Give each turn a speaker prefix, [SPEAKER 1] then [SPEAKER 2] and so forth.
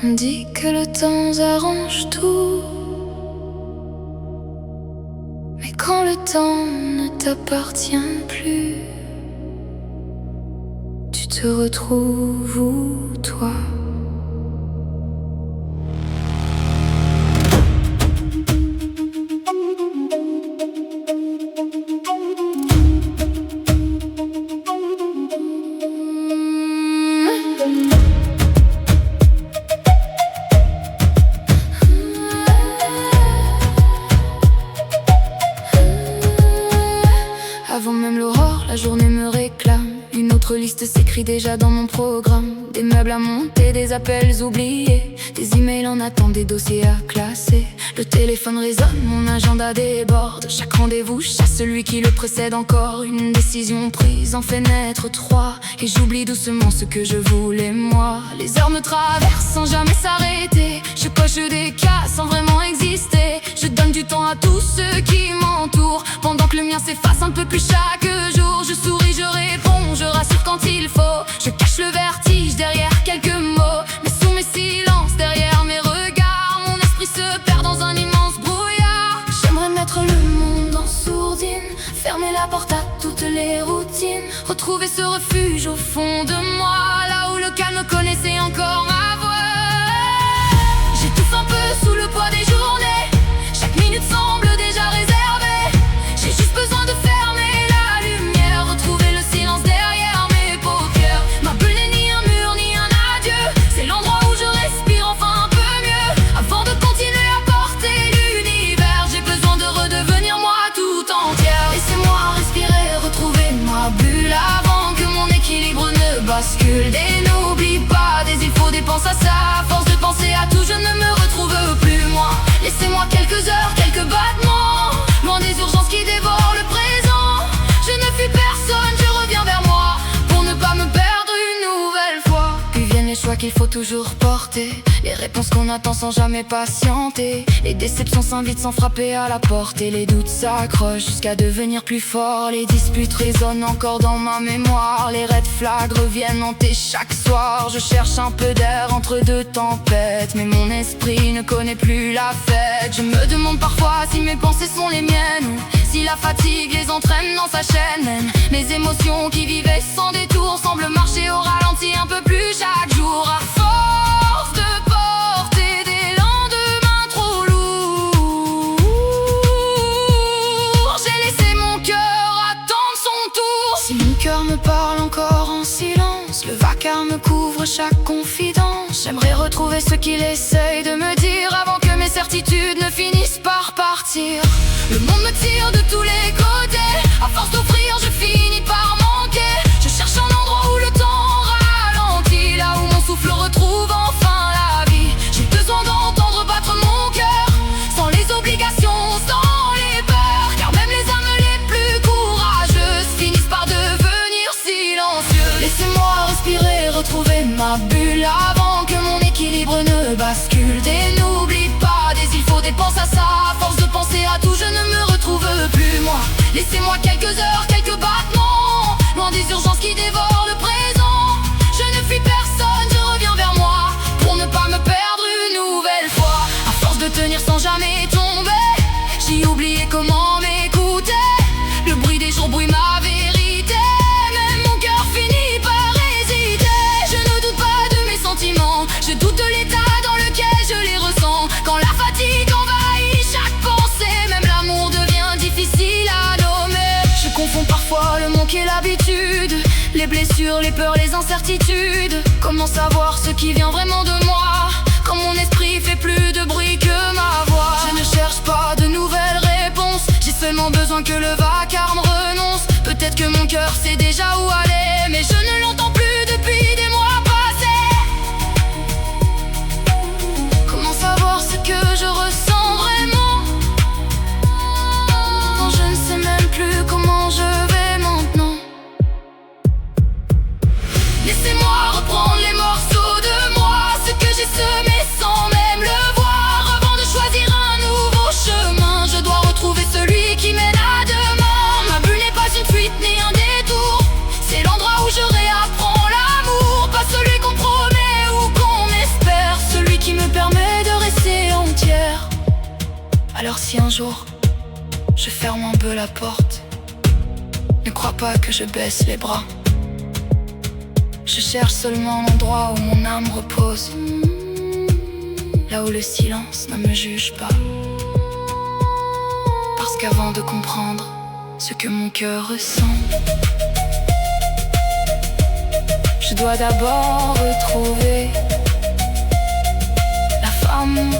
[SPEAKER 1] On dit que le temps arrange tout, mais quand le temps ne t'appartient plus, tu te retrouves où, toi? Avant même l'aurore, la journée me réclame. Une autre liste s'écrit déjà dans mon programme. Des meubles à monter, des appels oubliés, des emails en attente, des dossiers à classer. Le téléphone résonne, mon agenda déborde. Chaque rendez-vous chasse celui qui le précède encore. Une décision prise en fait naître trois, et j'oublie doucement ce que je voulais moi. Les heures me traversent sans jamais s'arrêter. Je coche des cases sans vraiment exister. Je donne du temps à tous ceux qui m'entourent, pendant que le mien s'efface un peu plus chaque jour. Je souris, je réponds, je rassure quand il faut. Je cache le vertige derrière quelques mots, mais sous mes silences, derrière mes regards, mon esprit se perd dans un immense brouillard. J'aimerais mettre le monde en sourdine, fermer la porte à toutes les routines, retrouver ce refuge au fond de moi, là où le calme connaissait encore ma voix. J'étouffe un peu sous le poids des journées, chaque minute semble déjà réservée. J'ai juste besoin de fermer la lumière, retrouver le silence derrière mes paupières. Ma bulle n'est ni un mur ni un adieu, c'est l'endroit où je respire enfin un peu mieux, avant de continuer à porter l'univers. J'ai besoin de redevenir moi tout entière. Laissez-moi respirer, retrouver ma bulle avant que mon équilibre ne bascule. Et n'oublie pas, des il faut des penses à ça. À force de penser à tout, je ne me retrouve plus moi. Laissez-moi quelques heures, quelques battements, loin des urgences qui dévorent le présent. Je ne fuis personne, je reviens vers moi, pour ne pas me perdre une nouvelle fois. Puis viennent les choix qu'il faut toujours porter, les réponses qu'on attend sans jamais patienter. Les déceptions s'invitent sans frapper à la porte, et les doutes s'accrochent jusqu'à devenir plus forts. Les disputes résonnent encore dans ma mémoire, les red flags reviennent hanter chaque soir. Je cherche un peu d'air entre deux tempêtes, mais mon esprit ne connaît plus la fête. Je me demande parfois si mes pensées sont les miennes, ou si la fatigue les entraîne dans sa chaîne. Même mes émotions qui vivaient sans détour semblent marcher au ralenti un peu plus chaque jour. À force de porter des lendemains trop lourds, j'ai laissé mon cœur attendre son tour. Si mon cœur me parle encore en silence, le vacarme me couvre chaque confidence. J'aimerais retrouver ce qu'il essaye de me dire, avant que mes certitudes ne finissent par partir. Le monde me tire de tous les côtés, à force d'offrir je finis par manquer. Je cherche un endroit où le temps ralentit, là où mon souffle retrouve enfin la vie. J'ai besoin d'entendre battre mon cœur, sans les obligations, sans les peurs, car même les âmes les plus courageuses finissent par devenir silencieuses. Laissez-moi respirer, retrouver ma bulle avant que mon équilibre ne bascule. Et n'oublie pas, des il faut des penses à ça. À force de penser à tout, je ne me retrouve plus moi. Laissez-moi quelques heures, quelques battements, loin des urgences qui dévorent le présent. Je ne fuis personne, je reviens vers moi, pour ne pas me perdre une nouvelle fois. À force de tenir sans jamais tomber, j'ai oublié comment m'écouter. Le bruit des jours brouille ma vérité, même mon cœur finit par hésiter. Je ne doute pas de mes sentiments, je doute de l'état dans lequel je les ressens. Quand la fatigue envahit chaque pensée, même l'amour devient difficile à nommer. Je confonds parfois le manque et l'habitude, les blessures, les peurs, les incertitudes. Comment savoir ce qui vient vraiment de moi, quand mon esprit fait plus de bruit que ma voix? Je ne cherche pas de nouvelles réponses, j'ai seulement besoin que le vacarme renonce. Peut-être que mon cœur sait déjà où aller, mais je ne l'entends plus depuis des mois passés. Comment savoir ce que je ressens vraiment, quand je ne sais même plus comment je vais maintenant? Laissez-moi reprendre les morceaux de moi, ce que j'ai semé sans même le voir, avant de choisir un nouveau chemin. Je dois retrouver celui qui mène à demain. Ma bulle n'est pas une fuite ni un détour, c'est l'endroit où je réapprends Alors si un jour je ferme un peu la porte, ne crois pas que je baisse les bras. Je cherche seulement l'endroit où mon âme repose, là où le silence ne me juge pas. Parce qu'avant de comprendre ce que mon cœur ressent, je dois d'abord retrouver la femme